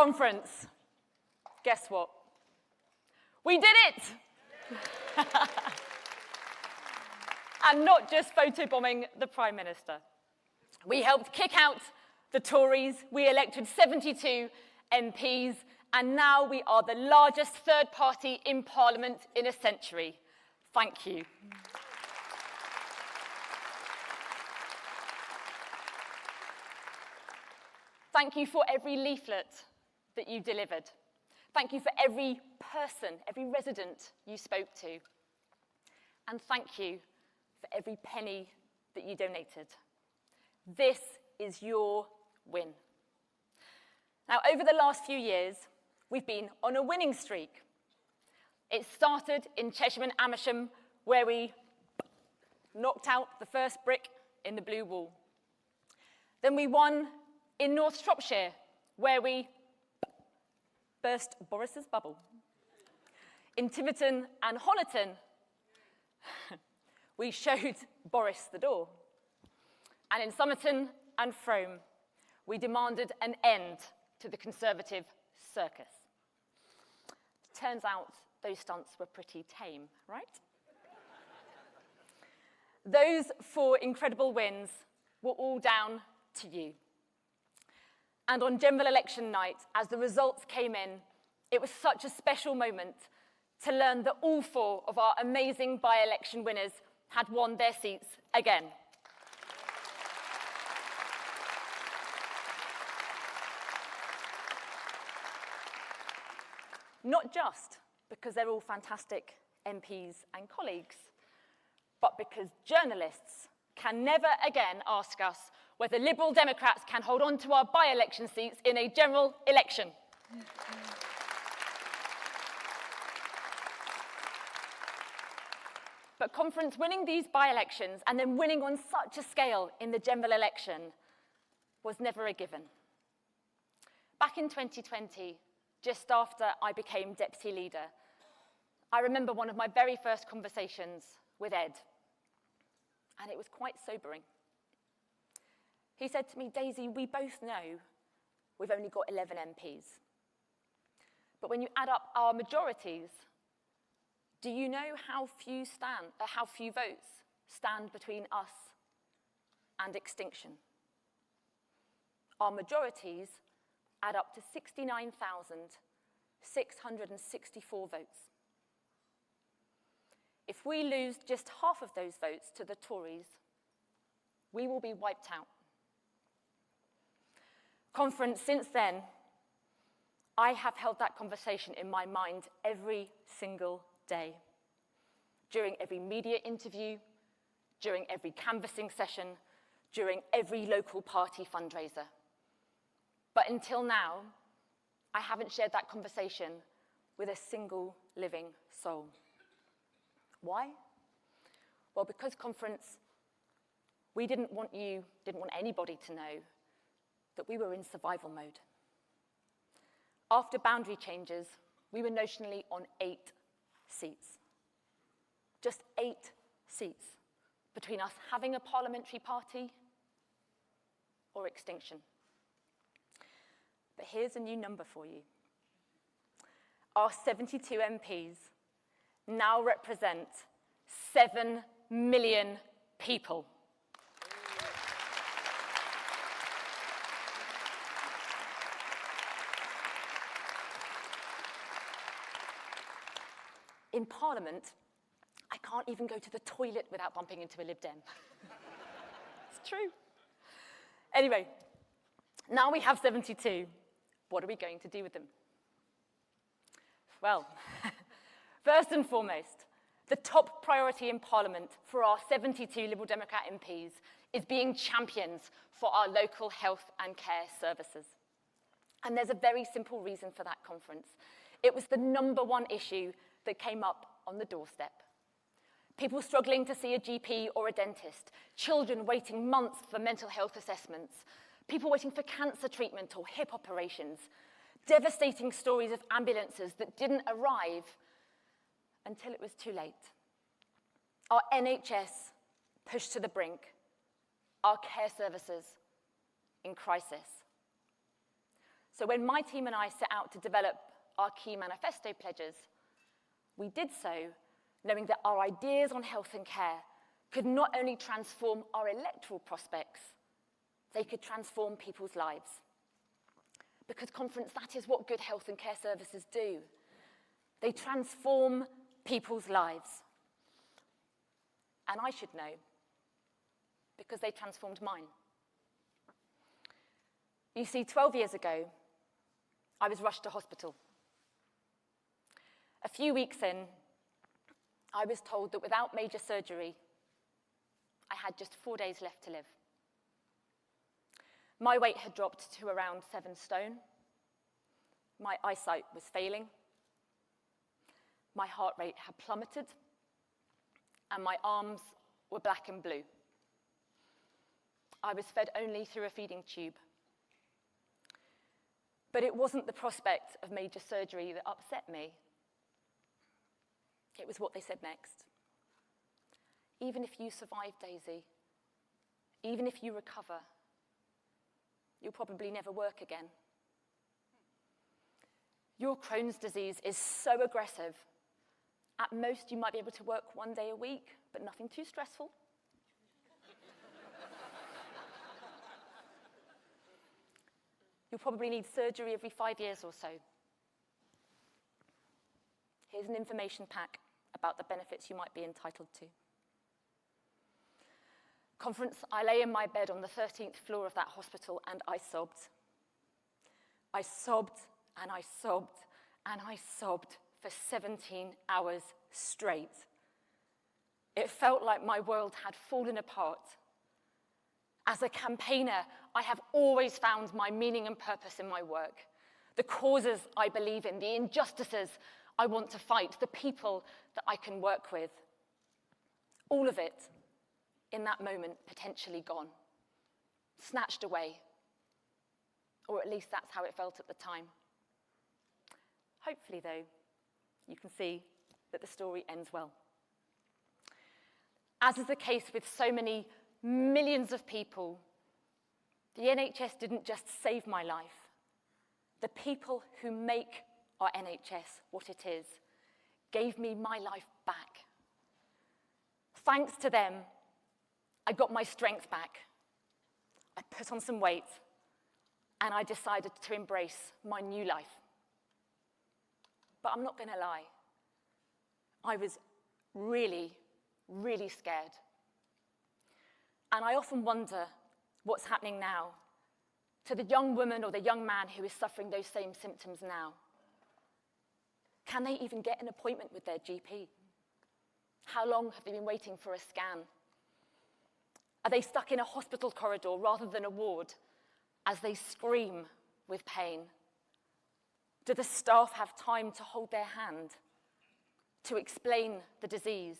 conference. Guess what? We did it! And not just photobombing the Prime Minister. We helped kick out the Tories, we elected 72 MPs, and now we are the largest third party in Parliament in a century. Thank you. Thank you for every leaflet that you delivered. Thank you for every person, every resident you spoke to. And thank you for every penny that you donated. This is your win. Now, over the last few years, we've been on a winning streak. It started in Chesham and Amersham, where we knocked out the first brick in the blue wall. Then we won in North Shropshire, where we burst Boris's bubble. In Tiverton and Honiton, we showed Boris the door. And in Somerton and Frome, we demanded an end to the Conservative circus. Turns out those stunts were pretty tame, right? Those 4 incredible wins were all down to you. And on general election night, as the results came in, it was such a special moment to learn that all 4 of our amazing by-election winners had won their seats again. Not just because they're all fantastic MPs and colleagues, but because journalists can never again ask us whether Liberal Democrats can hold on to our by-election seats in a general election. But conference winning these by-elections and then winning on such a scale in the general election was never a given. Back in 2020, just after I became deputy leader, I remember one of my very first conversations with Ed, and it was quite sobering. He said to me, "Daisy, we both know we've only got 11 MPs. But when you add up our majorities, do you know how few votes stand between us and extinction? Our majorities add up to 69,664 votes. If we lose just half of those votes to the Tories, we will be wiped out." Conference, since then, I have held that conversation in my mind every single day. During every media interview, during every canvassing session, during every local party fundraiser. But until now, I haven't shared that conversation with a single living soul. Why? Well, because conference, we didn't want anybody to know that we were in survival mode. After boundary changes, we were notionally on 8 seats. Just 8 seats between us having a parliamentary party or extinction. But here's a new number for you. Our 72 MPs now represent 7 million people. In Parliament, I can't even go to the toilet without bumping into a Lib Dem. It's true. Anyway, now we have 72. What are we going to do with them? Well, first and foremost, the top priority in Parliament for our 72 Liberal Democrat MPs is being champions for our local health and care services. And there's a very simple reason for that conference. It was the #1 issue that came up on the doorstep. People struggling to see a GP or a dentist, children waiting months for mental health assessments, people waiting for cancer treatment or hip operations, devastating stories of ambulances that didn't arrive until it was too late. Our NHS pushed to the brink, our care services in crisis. So when my team and I set out to develop our key manifesto pledges, we did so knowing that our ideas on health and care could not only transform our electoral prospects, they could transform people's lives. Because, conference, that is what good health and care services do. They transform people's lives. And I should know, because they transformed mine. You see, 12 years ago, I was rushed to hospital. A few weeks in, I was told that without major surgery, I had just 4 days left to live. My weight had dropped to around 7 stone. My eyesight was failing. My heart rate had plummeted. And my arms were black and blue. I was fed only through a feeding tube. But it wasn't the prospect of major surgery that upset me. It was what they said next. Even if you survive, Daisy, even if you recover, you'll probably never work again. Your Crohn's disease is so aggressive. At most, you might be able to work 1 day a week, but nothing too stressful. You'll probably need surgery every 5 years or so. Here's an information pack about the benefits you might be entitled to. Conference, I lay in my bed on the 13th floor of that hospital and I sobbed. I sobbed and I sobbed and I sobbed for 17 hours straight. It felt like my world had fallen apart. As a campaigner, I have always found my meaning and purpose in my work. The causes I believe in, the injustices I want to fight, the people that I can work with. All of it, in that moment, potentially gone, snatched away. Or at least that's how it felt at the time. Hopefully, though, you can see that the story ends well. As is the case with so many millions of people, the NHS didn't just save my life. The people who make our NHS what it is gave me my life back. Thanks to them, I got my strength back. I put on some weight, and I decided to embrace my new life. But I'm not going to lie. I was really, really scared. And I often wonder what's happening now to the young woman or the young man who is suffering those same symptoms now. Can they even get an appointment with their GP? How long have they been waiting for a scan? Are they stuck in a hospital corridor rather than a ward as they scream with pain? Do the staff have time to hold their hand, to explain the disease,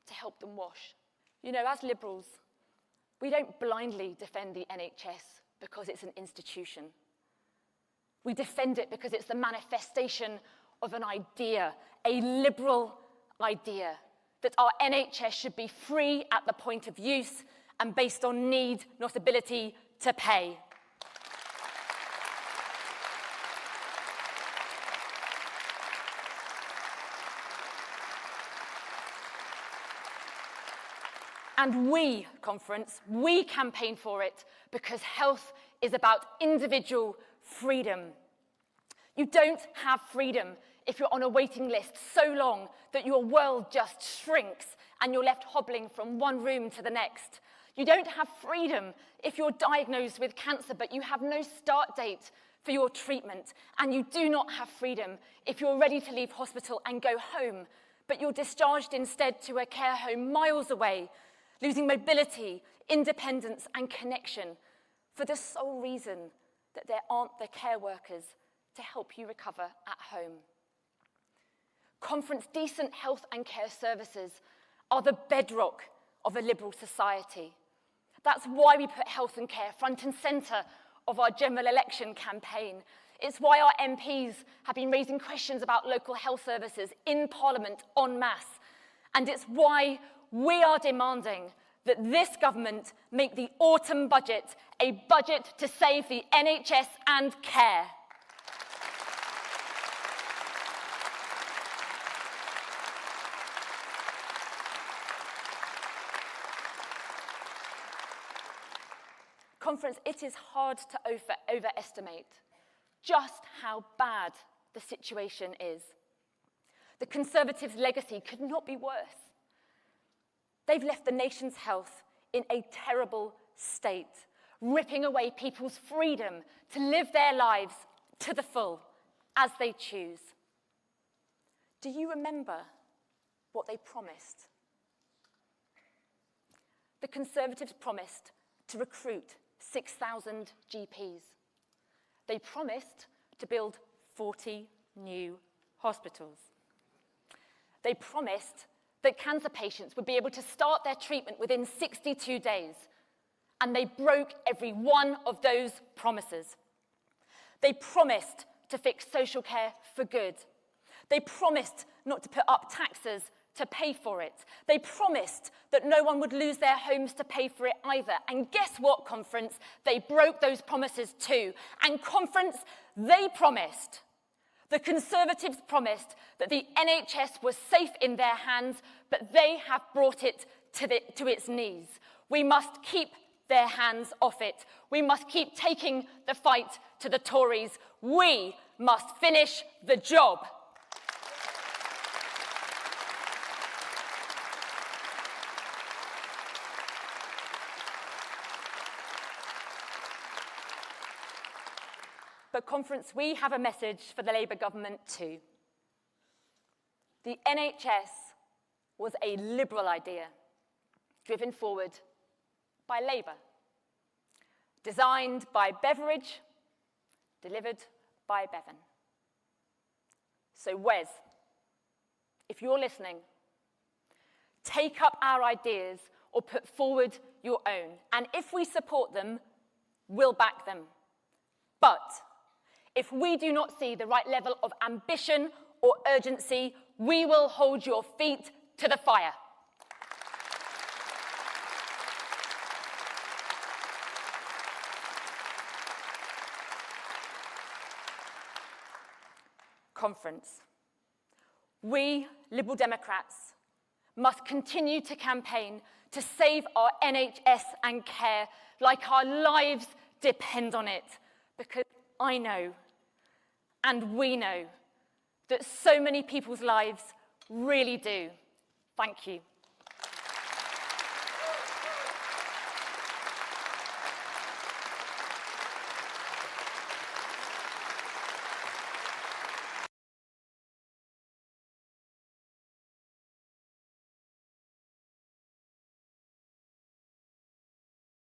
to help them wash? You know, as Liberals, we don't blindly defend the NHS because it's an institution. We defend it because it's the manifestation of an idea, a liberal idea, that our NHS should be free at the point of use and based on need, not ability to pay. And we, conference, we campaign for it because health is about individual freedom. You don't have freedom if you're on a waiting list so long that your world just shrinks and you're left hobbling from one room to the next. You don't have freedom if you're diagnosed with cancer but you have no start date for your treatment. And you do not have freedom if you're ready to leave hospital and go home, but you're discharged instead to a care home miles away, losing mobility, independence, and connection for the sole reason that there aren't the care workers to help you recover at home. Conference, decent health and care services are the bedrock of a liberal society. That's why we put health and care front and centre of our general election campaign. It's why our MPs have been raising questions about local health services in Parliament en masse. And it's why we are demanding that this government make the autumn budget a budget to save the NHS and care. Conference, it is hard to overestimate just how bad the situation is. The Conservatives' legacy could not be worse. They've left the nation's health in a terrible state, ripping away people's freedom to live their lives to the full as they choose. Do you remember what they promised? The Conservatives promised to recruit 6,000 GPs. They promised to build 40 new hospitals. They promised that cancer patients would be able to start their treatment within 62 days, and they broke every one of those promises. They promised to fix social care for good. They promised not to put up taxes to pay for it. They promised that no one would lose their homes to pay for it either. And guess what, Conference? They broke those promises too. And Conference, they promised, the Conservatives promised that the NHS was safe in their hands, but they have brought it to its knees. We must keep their hands off it. We must keep taking the fight to the Tories. We must finish the job. But Conference, we have a message for the Labour government too. The NHS was a Liberal idea, driven forward by Labour, designed by Beveridge, delivered by Bevan. So Wes, if you're listening, take up our ideas or put forward your own. And if we support them, we'll back them. But if we do not see the right level of ambition or urgency, we will hold your feet to the fire. Conference. We, Liberal Democrats, must continue to campaign to save our NHS and care like our lives depend on it, because I know, and we know, that so many people's lives really do. Thank you.